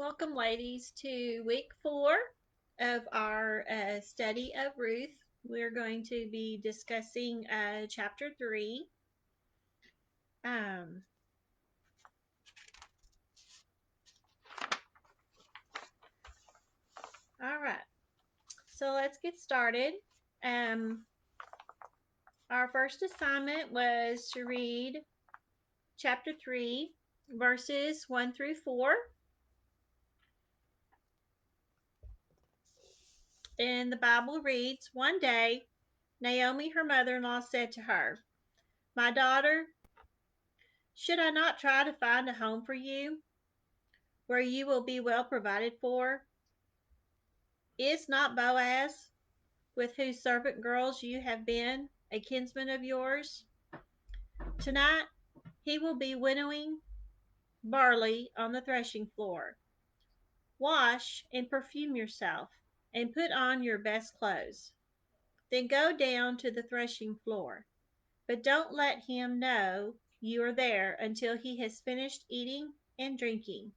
Welcome, ladies, to week 4 of our study of Ruth. We're going to be discussing chapter 3. Um, all right, so let's get started. Um, our first assignment was to read chapter 3, verses 1 through 4. And the Bible reads, One day, Naomi, her mother-in-law, said to her, My daughter, should I not try to find a home for you, where you will be well provided for? Is not Boaz, with whose servant girls you have been, a kinsman of yours? Tonight he will be winnowing barley on the threshing floor. Wash and perfume yourself, and put on your best clothes. Then go down to the threshing floor. But don't let him know you are there until he has finished eating and drinking.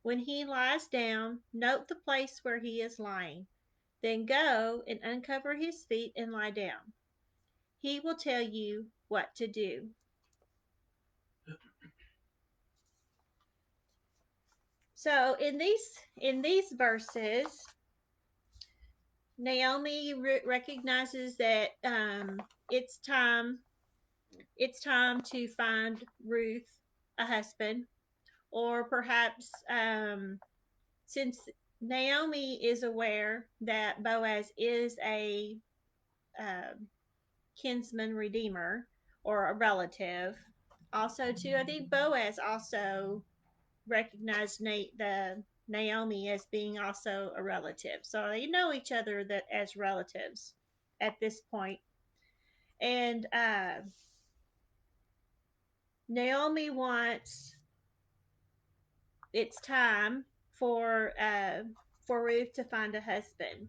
When he lies down, note the place where he is lying. Then go and uncover his feet and lie down. He will tell you what to do. So in these verses, Naomi recognizes that it's time it's time to find Ruth a husband, or perhaps since Naomi is aware that Boaz is a uh, kinsman redeemer or a relative. Also, too, I think Boaz also recognized the Naomi as being also a relative, so they know each other that as relatives at this point. And Naomi wants it's time for Ruth to find a husband.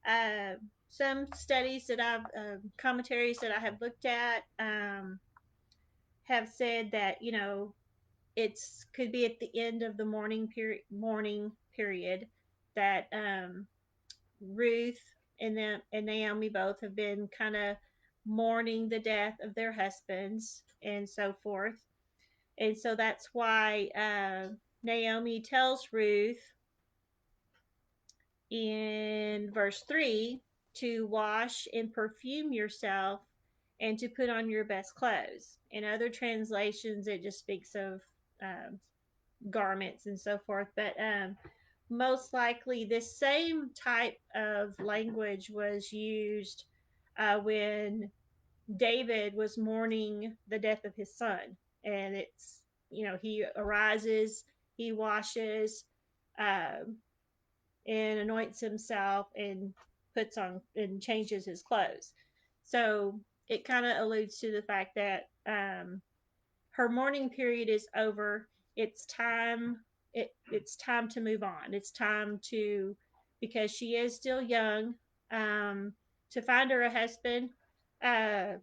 Uh, some studies that commentaries that I have looked at have said that it's could be at the end of the mourning period that Ruth and Naomi both have been kind of mourning the death of their husbands and so forth, and so that's why Naomi tells Ruth in verse 3 to wash and perfume yourself and to put on your best clothes. In other translations, it just speaks of um, garments and so forth, but most likely this same type of language was used when David was mourning the death of his son. And he arises, he washes, um, and anoints himself and puts on and changes his clothes. So it kind of alludes to the fact that her mourning period is over. It's time. It's time to move on. It's time to, because she is still young, um, to find her a husband. Uh,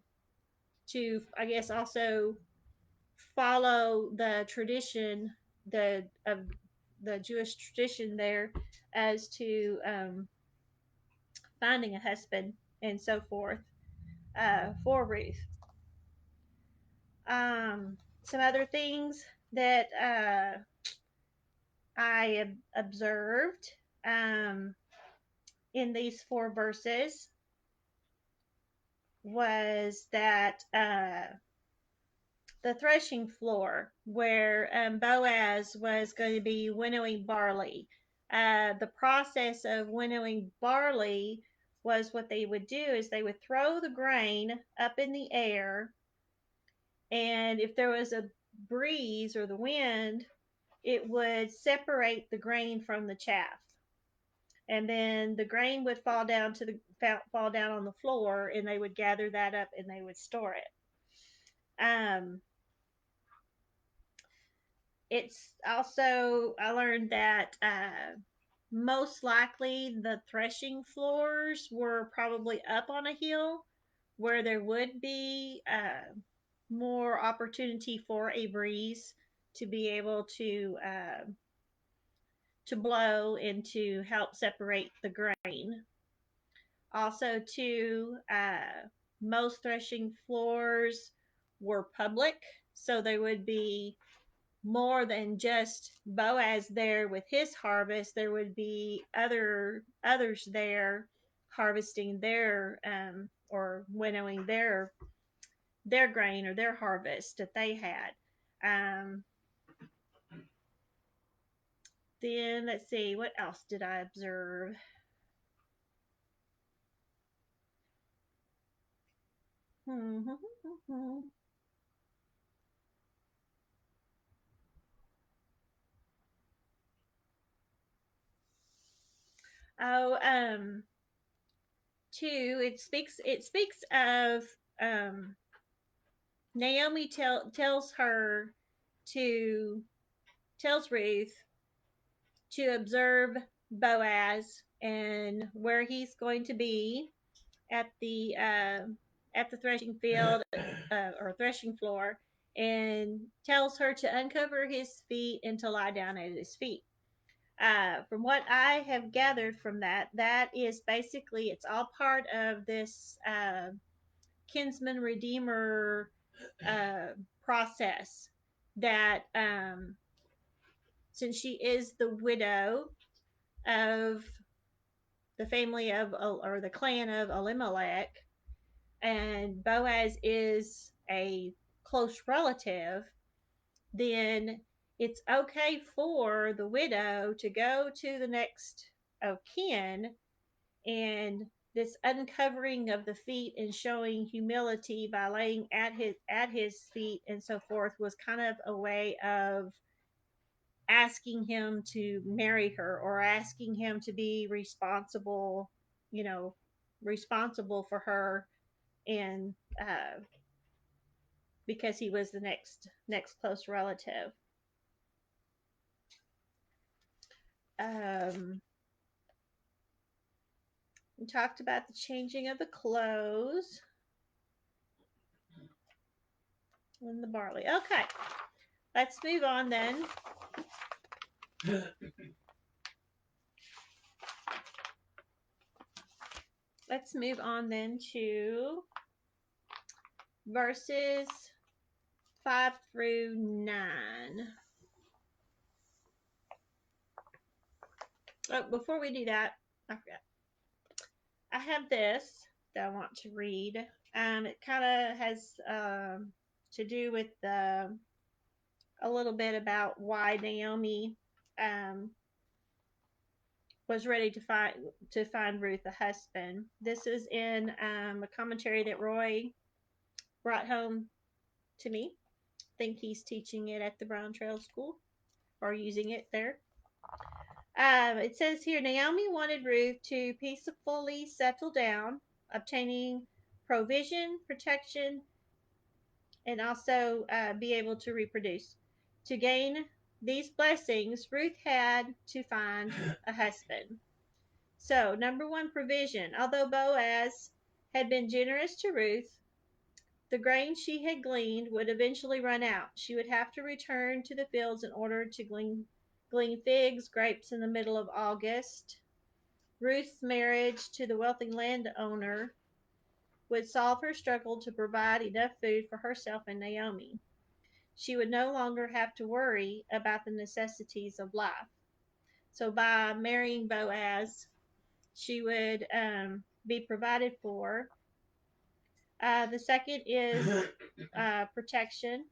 to, I guess, also follow the tradition, of the Jewish tradition there, as to finding a husband and so forth for Ruth. Some other things that I have observed in these 4 verses was that the threshing floor where Boaz was going to be winnowing barley. The process of winnowing barley was, what they would do is they would throw the grain up in the air, and if there was a breeze or the wind, it would separate the grain from the chaff, and then the grain would fall down on the floor, and they would gather that up and they would store it. Um, it's also, I learned that most likely the threshing floors were probably up on a hill where there would be more opportunity for a breeze to be able to to blow and to help separate the grain. Also, too, most threshing floors were public, so there would be more than just Boaz there with his harvest. There would be others there harvesting their or winnowing their grain or their harvest that they had. Um, then let's see, what else did I observe? Oh, two. It speaks of um, Naomi to tells Ruth to observe Boaz and where he's going to be at the threshing field or threshing floor, and tells her to uncover his feet and to lie down at his feet. From what I have gathered from that, that is basically it's all part of this kinsman redeemer uh, process that since she is the widow of the family of or the clan of Elimelech, and Boaz is a close relative, then it's okay for the widow to go to the next of kin, and this uncovering of the feet and showing humility by laying at his feet and so forth was kind of a way of asking him to marry her or asking him to be responsible, you know, responsible for her, and because he was the next close relative. Um, we talked about the changing of the clothes and the barley. Okay, let's move on then. Let's move on then to verses 5 through 9. Oh, before we do that, I forgot. I have this that I want to read. It kind of has to do with a little bit about why Naomi um, was ready to find Ruth a husband. This is in a commentary that Roy brought home to me. I think he's teaching it at the Brown Trail School or using it there. It says here Naomi wanted Ruth to peacefully settle down, obtaining provision, protection, and also be able to reproduce. To gain these blessings, Ruth had to find a husband. So, number one, provision. Although Boaz had been generous to Ruth, the grain she had gleaned would eventually run out. She would have to return to the fields in order to glean figs, grapes in the middle of August. Ruth's marriage to the wealthy landowner would solve her struggle to provide enough food for herself and Naomi. She would no longer have to worry about the necessities of life. So, by marrying Boaz, she would be provided for. The second is protection.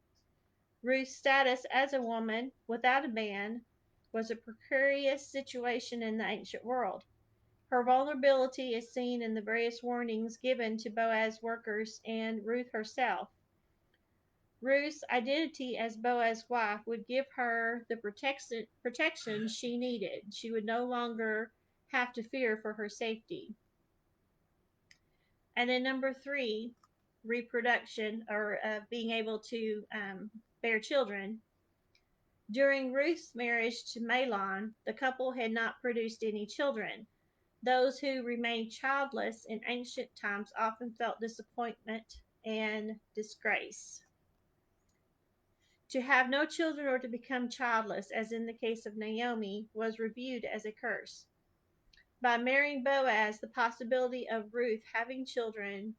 Ruth's status as a woman without a man was a precarious situation in the ancient world. Her vulnerability is seen in the various warnings given to Boaz's workers and Ruth herself. Ruth's identity as Boaz's wife would give her the protection she needed. She would no longer have to fear for her safety. And then number three, reproduction or being able to bear children. During Ruth's marriage to Mahlon, the couple had not produced any children. Those who remained childless in ancient times often felt disappointment and disgrace. To have no children or to become childless, as in the case of Naomi, was reviewed as a curse. By marrying Boaz, the possibility of Ruth having children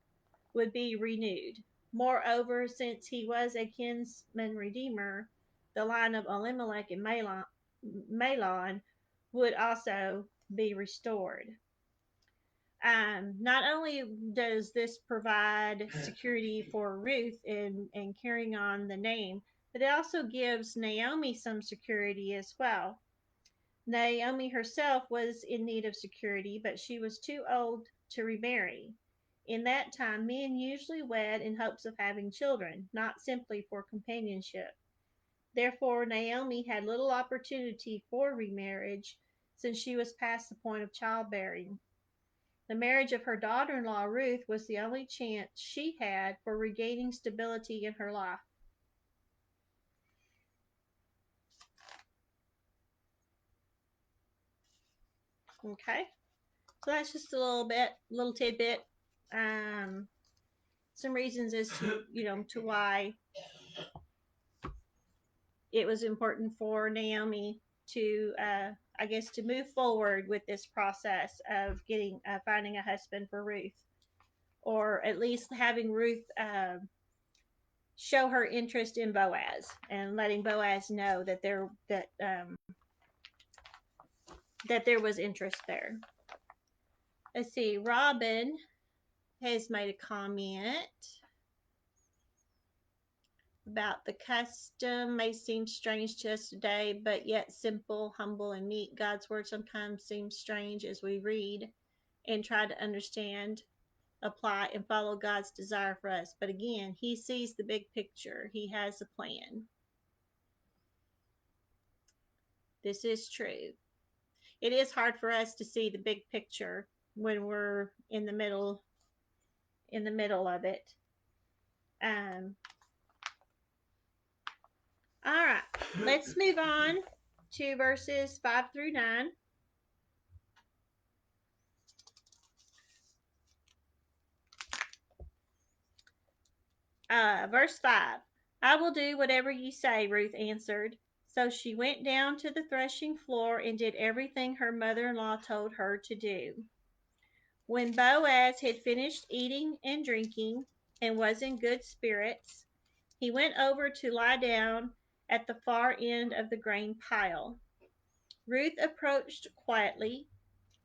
would be renewed. Moreover, since he was a kinsman redeemer, the line of Elimelech and Mahlon would also be restored. Not only does this provide security for Ruth in carrying on the name, but it also gives Naomi some security as well. Naomi herself was in need of security, but she was too old to remarry. In that time, men usually wed in hopes of having children, not simply for companionship. Therefore, Naomi had little opportunity for remarriage since she was past the point of childbearing. The marriage of her daughter in law, Ruth, was the only chance she had for regaining stability in her life. Okay, so that's just a little tidbit. Um, some reasons as to to why it was important for Naomi to I guess to move forward with this process of getting finding a husband for Ruth, or at least having Ruth show her interest in Boaz and letting Boaz know that there was interest there. Let's see. Robin has made a comment about the custom may seem strange to us today, but yet simple, humble, and neat. God's word sometimes seems strange as we read and try to understand, apply, and follow God's desire for us. But again, He sees the big picture, He has a plan. This is true. It is hard for us to see the big picture when we're in the middle of it. Um, all right, let's move on to verses 5 through 9. Verse 5. I will do whatever you say, Ruth answered. So she went down to the threshing floor and did everything her mother in law told her to do. When Boaz had finished eating and drinking and was in good spirits, he went over to lie down at the far end of the grain pile. Ruth approached quietly,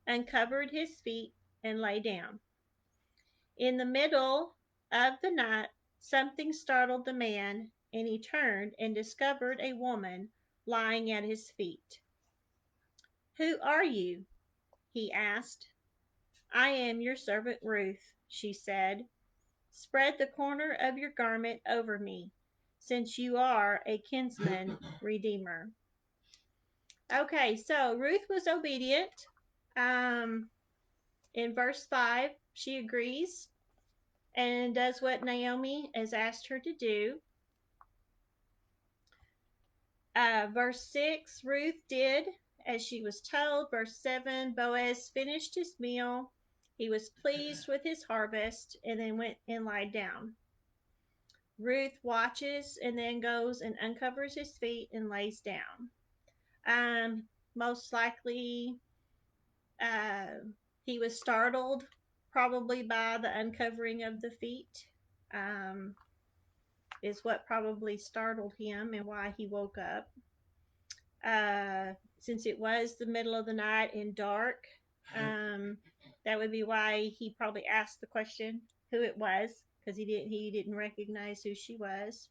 uncovered his feet, and lay down. In the middle of the night, something startled the man, and he turned and discovered a woman lying at his feet. Who are you? He asked. I am your servant Ruth, she said. Spread the corner of your garment over me, since you are a kinsman redeemer. Okay, so Ruth was obedient. Um, in verse 5, she agrees and does what Naomi has asked her to do. Verse 6, Ruth did as she was told. Verse 7, Boaz finished his meal. He was pleased with his harvest and then went and lied down. Ruth watches and then goes and uncovers his feet and lays down. Most likely, uh, he was startled probably by the uncovering of the feet. Is what probably startled him and why he woke up. Since it was the middle of the night and dark, that would be why he probably asked the question who it was, because he didn't recognize who she was.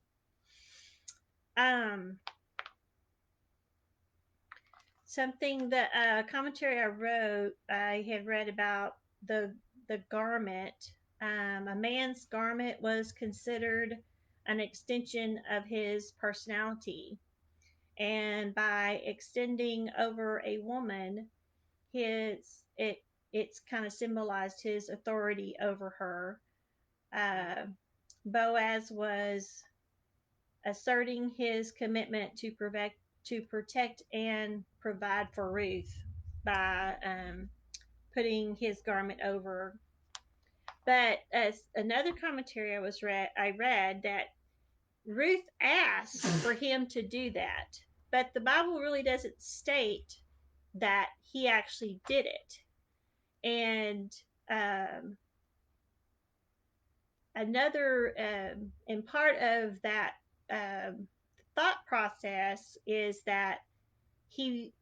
Something that commentary I had read about the garment. A man's garment was considered an extension of his personality, and by extending over a woman, it's kind of symbolized his authority over her. Uh, Boaz was asserting his commitment to protect and provide for Ruth by putting his garment over. But as another commentary I read that Ruth asked for him to do that, but the Bible really doesn't state that he actually did it. And um, another and part of that um, thought process is that he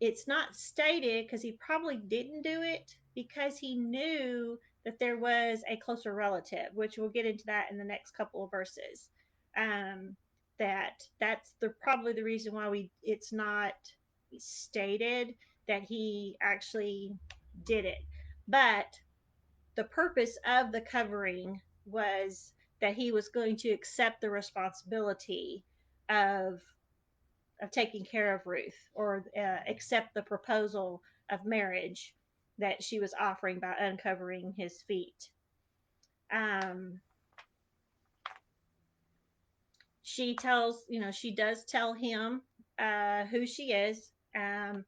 it's not stated because he probably didn't do it because he knew that there was a closer relative, which we'll get into that in the next couple of verses. um, that's probably the reason why we it's not stated that he actually did it. But the purpose of the covering was that he was going to accept the responsibility of taking care of Ruth, or accept the proposal of marriage that she was offering by uncovering his feet. Um, she does tell him who she is, and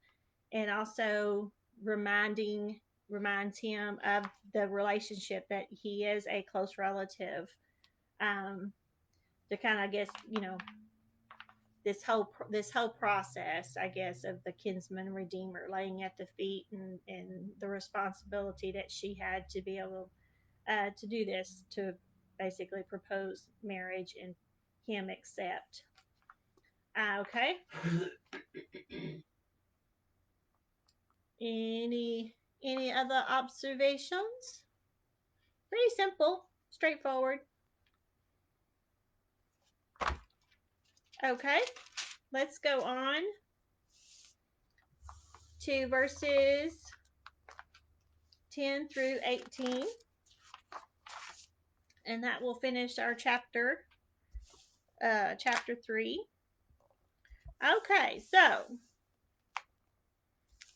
also reminds him of the relationship that he is a close relative. Um, to kind of, I guess, this whole process, I guess, of the kinsman redeemer laying at the feet, and the responsibility that she had to be able to do this, to basically propose marriage and him accept. Okay. Any other observations? Pretty simple, straightforward. Okay, let's go on to verses 10 through 18, and that will finish our chapter 3. Okay, so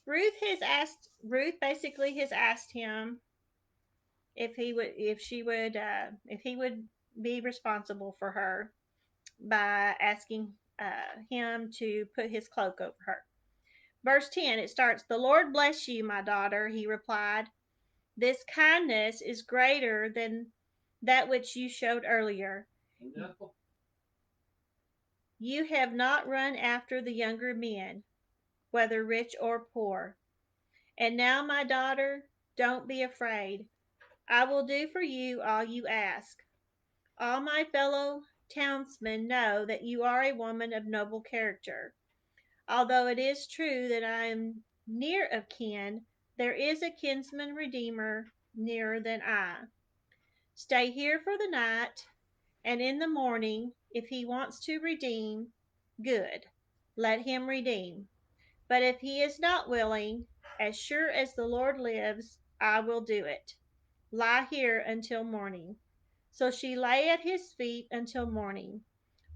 Ruth basically has asked him if he would be responsible for her by asking him to put his cloak over her. Verse 10, it starts, "The Lord bless you, my daughter," he replied. "This kindness is greater than that which you showed earlier. No. You have not run after the younger men, whether rich or poor. And now, my daughter, don't be afraid. I will do for you all you ask. All my fellow townsmen know that you are a woman of noble character. Although it is true that I am near of kin, there is a kinsman redeemer nearer than I. Stay here for the night, and in the morning, if he wants to redeem, good, let him redeem. But if he is not willing, as sure as the Lord lives, I will do it. Lie here until morning." So she lay at his feet until morning,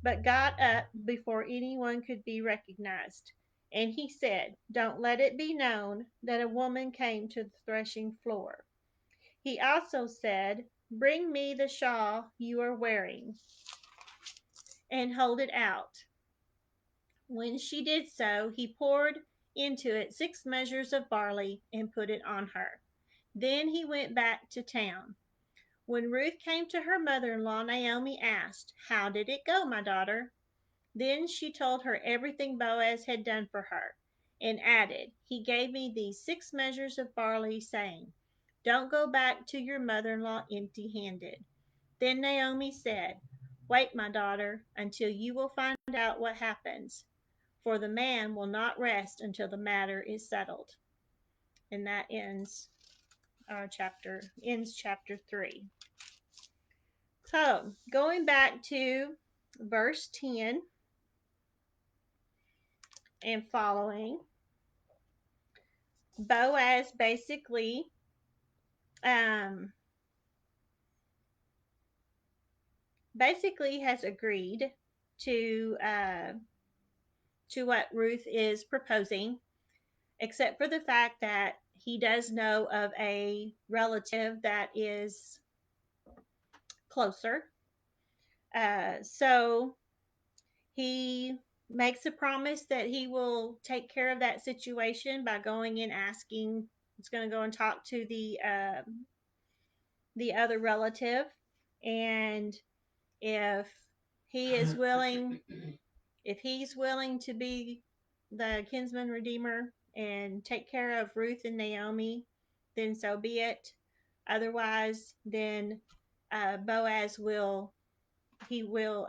but got up before anyone could be recognized. And he said, "Don't let it be known that a woman came to the threshing floor." He also said, "Bring me the shawl you are wearing, and hold it out." When she did so, he poured into it 6 measures of barley and put it on her. Then he went back to town. When Ruth came to her mother-in-law, Naomi asked, "How did it go, my daughter?" Then she told her everything Boaz had done for her, and added, "He gave me these 6 measures of barley, saying, 'Don't go back to your mother-in-law empty-handed.'" Then Naomi said, "Wait, my daughter, until you will find out what happens, for the man will not rest until the matter is settled." And that ends chapter 3. So, going back to verse 10 and following, Boaz um, basically has agreed to uh, to what Ruth is proposing, except for the fact that he does know of a relative that is closer. So he makes a promise that he will take care of that situation by going and asking. He's going to go and talk to the other relative, and if he is willing, if he's willing to be the kinsman redeemer and take care of Ruth and Naomi, then so be it. Otherwise, then Boaz will he will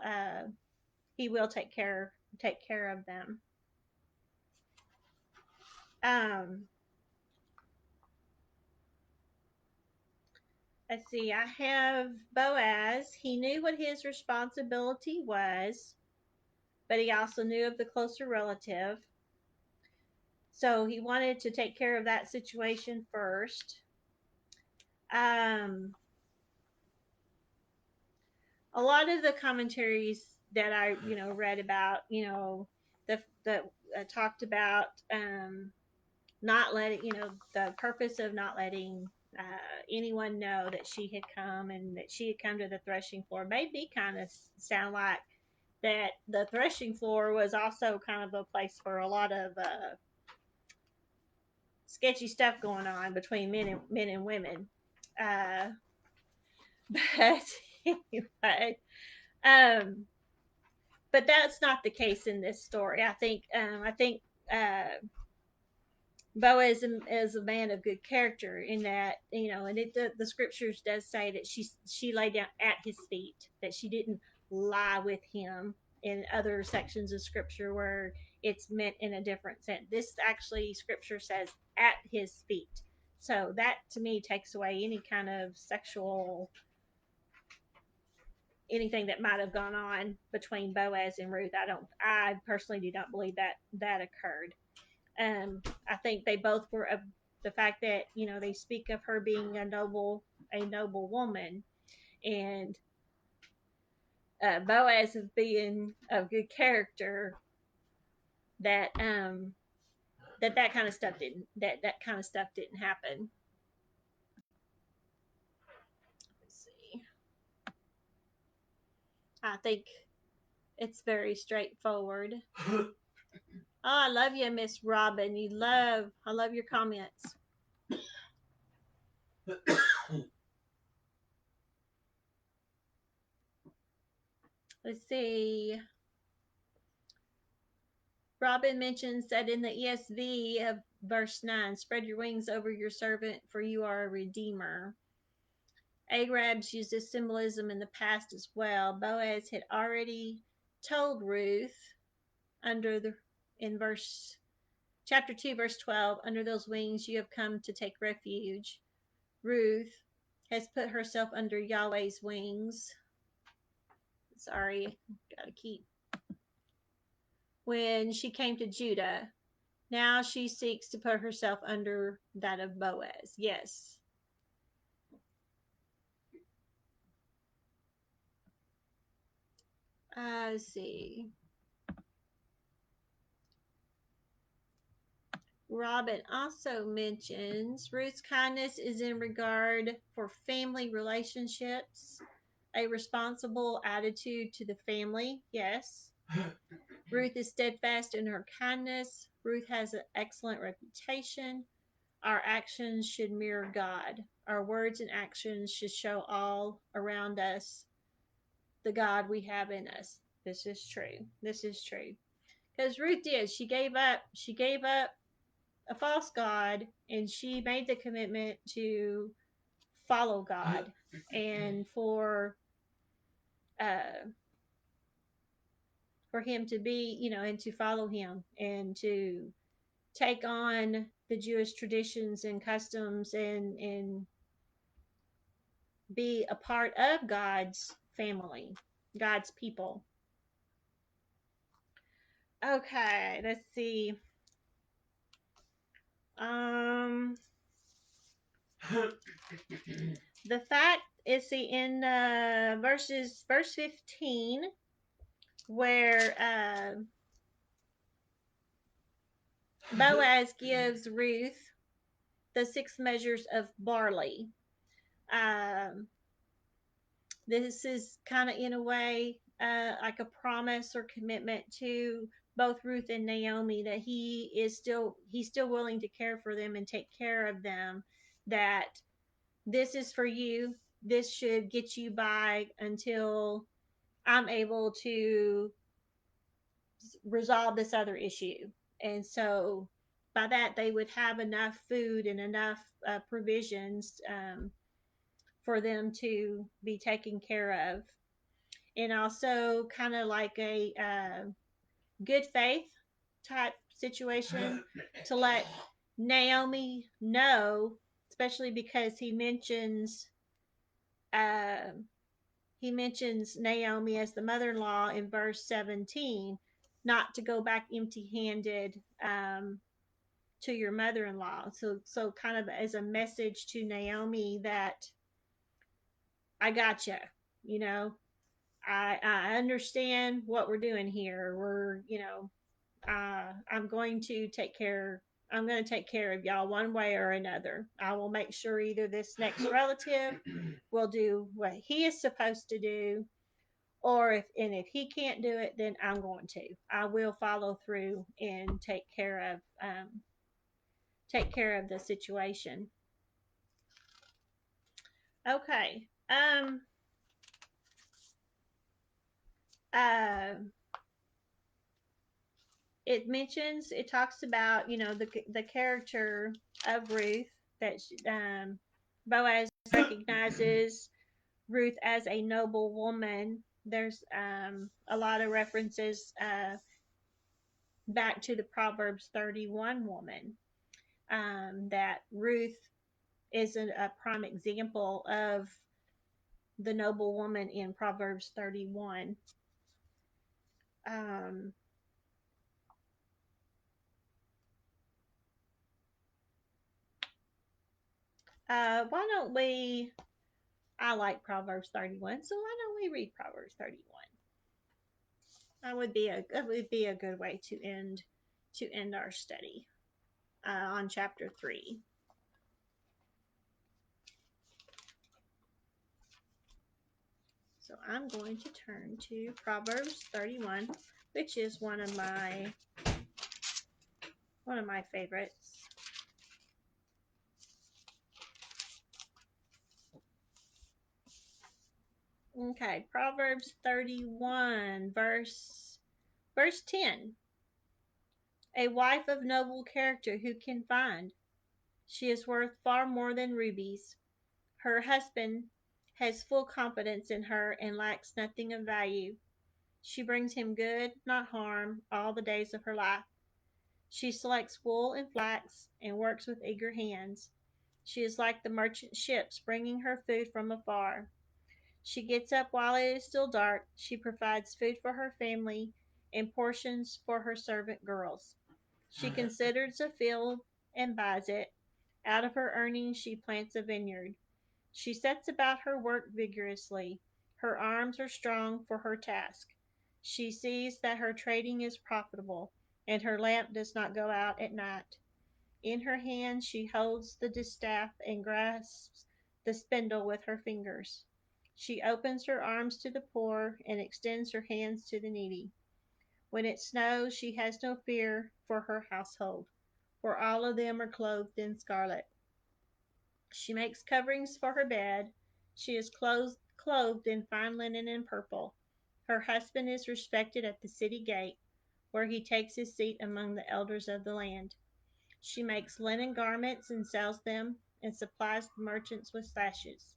he will take care of them. Um, let's see. I have Boaz. He knew what his responsibility was, but he also knew of the closer relative. So he wanted to take care of that situation first. Um, a lot of the commentaries that I, read about, the talked about not letting, the purpose of not letting anyone know that she had come and that she had come to the threshing floor made me kind of sound like that the threshing floor was also kind of a place for a lot of sketchy stuff going on between men and women. Uh, but anyway, um, but that's not the case in this story. I think uh, Boaz is a man of good character in that, and the scriptures does say that she lay down at his feet, that she didn't lie with him. In other sections of scripture where it's meant in a different sense, this actually scripture says at his feet. So that to me takes away any kind of sexual anything that might have gone on between Boaz and Ruth. I personally do not believe that occurred. I think they both were the fact that they speak of her being a noble woman, and Boaz of being of good character. That kind of stuff didn't happen. Let's see. I think it's very straightforward. Oh, I love you, Miss Robin. I love your comments. Let's see. Robin mentions that in the ESV of verse 9, spread your wings over your servant, for you are a redeemer. Arabs used this symbolism in the past as well. Boaz had already told Ruth under the in verse chapter 2 verse 12, under those wings you have come to take refuge. Ruth has put herself under Yahweh's wings. Sorry, gotta keep. When she came to Judah, now she seeks to put herself under that of Boaz. Yes. Let's see. Robin also mentions Ruth's kindness is in regard for family relationships, a responsible attitude to the family. Yes. Ruth is steadfast in her kindness. Ruth has an excellent reputation. Our actions should mirror God. Our words and actions should show all around us the God we have in us. This is true. This is true. Because Ruth did. She gave up. She gave up a false God, and she made the commitment to follow God, and uh, for him to be, and to follow him, and to take on the Jewish traditions and customs, and be a part of God's family, God's people. Okay, let's see. Um, the fact is, see, in verse 15, where Boaz gives Ruth the 6 measures of barley. Um, this is kind of in a way like a promise or commitment to both Ruth and Naomi that he's still willing to care for them and take care of them. That this is for you. This should get you by until I'm able to resolve this other issue. And so by that, they would have enough food and enough provisions for them to be taken care of. And also, kind of like a good faith type situation to let Naomi know, especially because uh, he mentions Naomi as the mother-in-law in verse 17, not to go back empty-handed to your mother-in-law. So kind of as a message to Naomi that I got you. You know, I understand what we're doing here. I'm going to take care. I'm going to take care of y'all one way or another. I will make sure either this next relative will do what he is supposed to do, or if he can't do it, then I'm going to. I will follow through and take care of the situation. Okay. Uh, it talks about the character of Ruth that Boaz recognizes Ruth as a noble woman. There's a lot of references back to the Proverbs 31 woman, that Ruth is a prime example of the noble woman in Proverbs 31. Um, why don't we? I like Proverbs 31, so why don't we read Proverbs 31? That would be a good way to end our study on chapter 3. So I'm going to turn to Proverbs 31, which is one of my favorites. Okay, Proverbs 31, verse 10. A wife of noble character who can find? She is worth far more than rubies. Her husband has full confidence in her and lacks nothing of value. She brings him good, not harm, all the days of her life. She selects wool and flax and works with eager hands. She is like the merchant ships bringing her food from afar. She gets up while it is still dark. She provides food for her family and portions for her servant girls. She considers a field and buys it. Out of her earnings she plants a vineyard. She sets about her work vigorously. Her arms are strong for her task. She sees that her trading is profitable, and her lamp does not go out at night. In her hand she holds the distaff and grasps the spindle with her fingers. She opens her arms to the poor and extends her hands to the needy. When it snows, she has no fear for her household, for all of them are clothed in scarlet. She makes coverings for her bed. She is clothed in fine linen and purple. Her husband is respected at the city gate, where he takes his seat among the elders of the land. She makes linen garments and sells them, and supplies the merchants with sashes.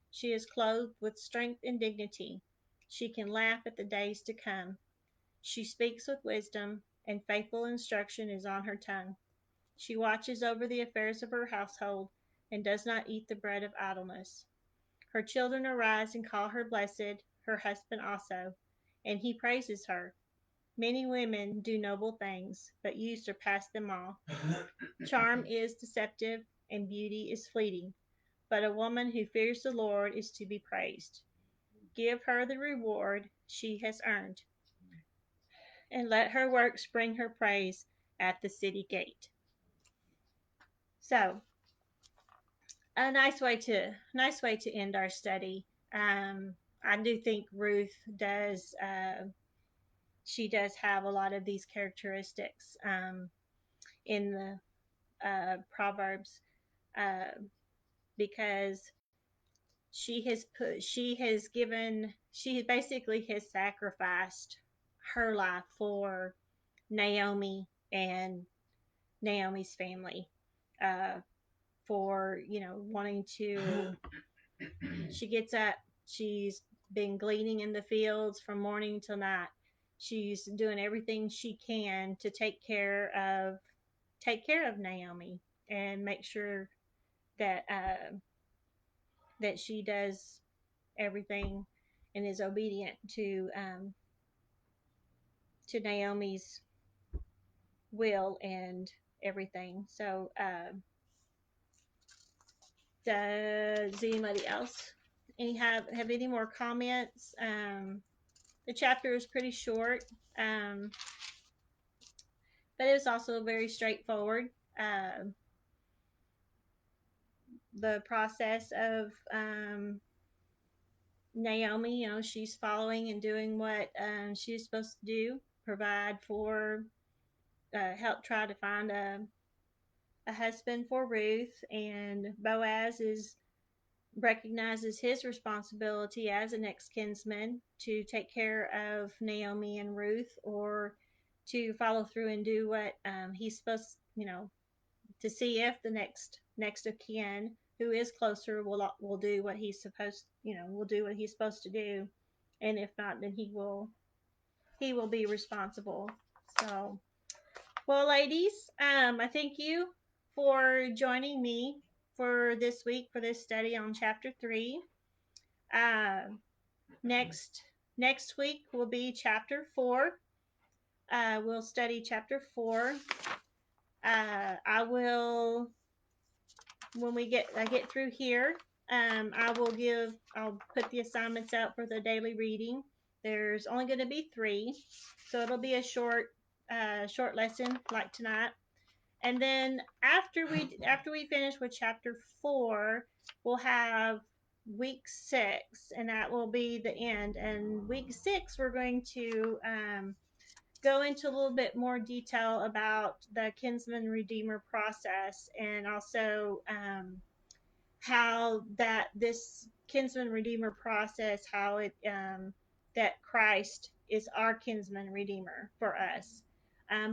She is clothed with strength and dignity. She can laugh at the days to come. She speaks with wisdom, and faithful instruction is on her tongue. She watches over the affairs of her household, and does not eat the bread of idleness. Her children arise and call her blessed, her husband also, and he praises her. Many women do noble things, but you surpass them all. Charm is deceptive, and beauty is fleeting, but a woman who fears the Lord is to be praised. Give her the reward she has earned, and let her works bring her praise at the city gate. So, a nice way to end our study. I do think Ruth does. She does have a lot of these characteristics in the Proverbs, uh, because she basically has sacrificed her life for Naomi and Naomi's family, uh, for wanting to. She gets up. She's been gleaning in the fields from morning till night. She's doing everything she can to take care of Naomi and make sure that that she does everything and is obedient to Naomi's will and everything. So, does anybody else have any more comments? The chapter is pretty short, um, but it was also very straightforward. Uh, the process of Naomi, she's following and doing what she's supposed to do, provide for, help try to find a husband for Ruth, and Boaz recognizes his responsibility as a next kinsman to take care of Naomi and Ruth, or to follow through and do what he's supposed, to see if the next of kin who is closer will do what he's supposed, will do what he's supposed to do, and if not, then he will be responsible. So, well, ladies, I thank you for joining me for this week for this study on chapter 3. Uh, next week will be chapter 4. We'll study chapter 4. I will, when I get through here, I'll put the assignments out for the daily reading. There's only going to be 3, so it'll be a short lesson like tonight. And then after we finish with chapter 4, we'll have week 6, and that will be the end. And week 6, we're going to go into a little bit more detail about the kinsman redeemer process, and also how that this kinsman redeemer process, how it that Christ is our kinsman redeemer for us.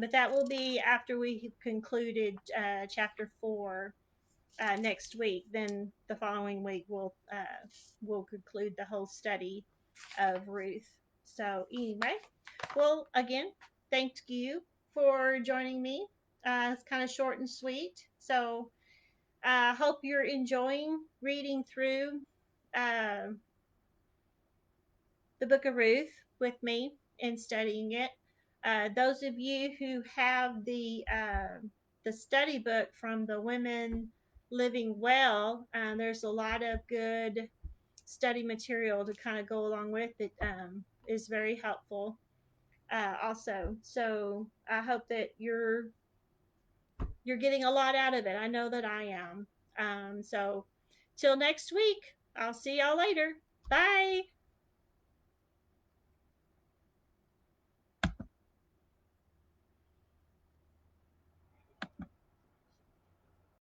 But that will be after we concluded chapter 4 next week. Then the following week we'll conclude the whole study of Ruth. So anyway, well, again, thank you for joining me. It's kind of short and sweet. So I hope you're enjoying reading through uh, the book of Ruth with me and studying it. Those of you who have the study book from the Women Living Well, there's a lot of good study material to kind of go along with it. Is very helpful also. So I hope that you're getting a lot out of it. I know that I am. So till next week, I'll see y'all later. Bye.